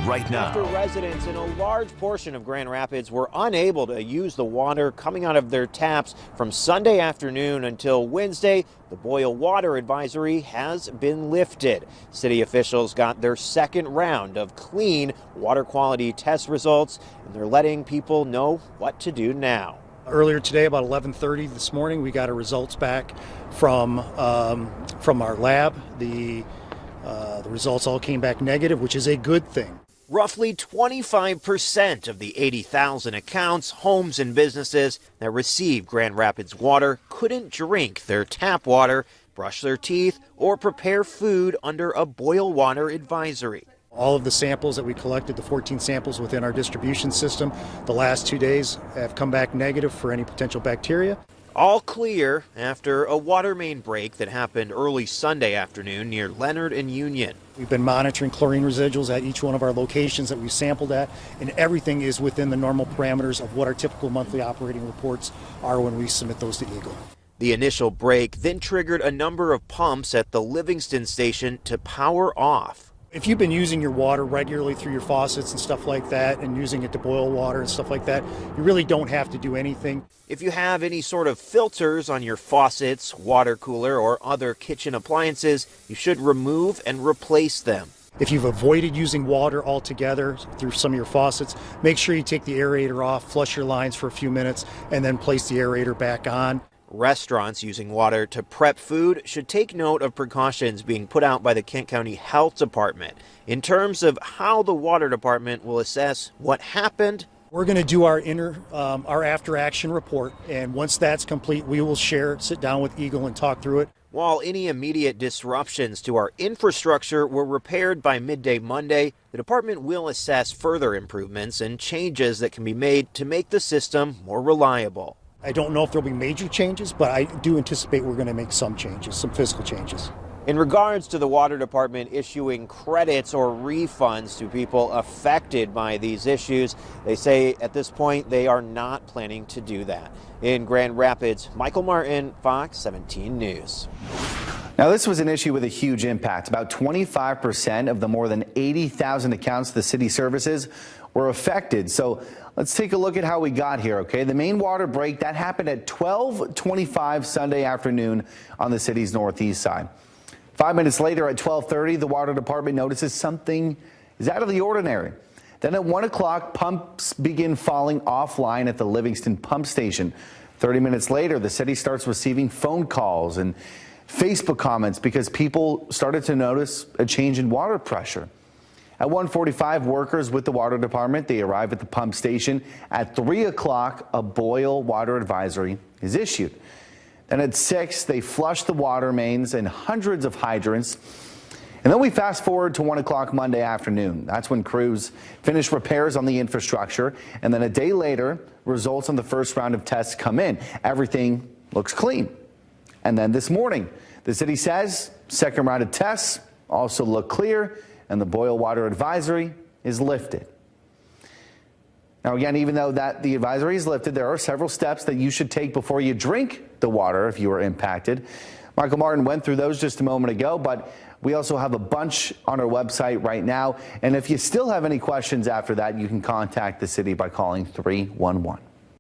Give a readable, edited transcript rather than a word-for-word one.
right now. After residents in a large portion of Grand Rapids were unable to use the water coming out of their taps from Sunday afternoon until Wednesday, the boil water advisory has been lifted. City officials got their second round of clean water quality test results, and they're letting people know what to do now. Earlier today, about 11:30 this morning, we got our results back from our lab. The results all came back negative, which is a good thing. Roughly 25% of the 80,000 accounts, homes, and businesses that receive Grand Rapids water couldn't drink their tap water, brush their teeth, or prepare food under a boil water advisory. All of the samples that we collected, the 14 samples within our distribution system, the last 2 days have come back negative for any potential bacteria. All clear after a water main break that happened early Sunday afternoon near Leonard and Union. We've been monitoring chlorine residuals at each one of our locations that we've sampled at, and everything is within the normal parameters of what our typical monthly operating reports are when we submit those to Eagle. The initial break then triggered a number of pumps at the Livingston station to power off. If you've been using your water regularly through your faucets and stuff like that and using it to boil water and stuff like that, you really don't have to do anything. If you have any sort of filters on your faucets, water cooler, or other kitchen appliances, you should remove and replace them. If you've avoided using water altogether through some of your faucets, make sure you take the aerator off, flush your lines for a few minutes, and then place the aerator back on. Restaurants using water to prep food should take note of precautions being put out by the Kent County Health Department in terms of how the water department will assess what happened. We're going to do our after action report, and once that's complete, we will sit down with Eagle and talk through it. While any immediate disruptions to our infrastructure were repaired by midday Monday, the department will assess further improvements and changes that can be made to make the system more reliable. I don't know if there'll be major changes, but I do anticipate we're going to make some changes, some physical changes. In regards to the water department issuing credits or refunds to people affected by these issues, they say at this point they are not planning to do that. In Grand Rapids, Michael Martin, Fox 17 News. Now, this was an issue with a huge impact. About 25% of the more than 80,000 accounts the city services were affected. So let's take a look at how we got here, okay? The main water break, that happened at 12:25 Sunday afternoon on the city's northeast side. 5 minutes later at 12:30, the water department notices something is out of the ordinary. Then at 1 o'clock, pumps begin falling offline at the Livingston pump station. 30 minutes later, the city starts receiving phone calls and Facebook comments because people started to notice a change in water pressure. At 1:45, workers with the water department, they arrive at the pump station. At 3 o'clock, a boil water advisory is issued. Then at 6, they flush the water mains and hundreds of hydrants. And then we fast forward to 1 o'clock Monday afternoon. That's when crews finish repairs on the infrastructure. And then a day later, results on the first round of tests come in. Everything looks clean. And then this morning, the city says second round of tests also look clear, and the boil water advisory is lifted. Now, again, even though the advisory is lifted, there are several steps that you should take before you drink the water if you are impacted. Michael Martin went through those just a moment ago, but we also have a bunch on our website right now. And if you still have any questions after that, you can contact the city by calling 311.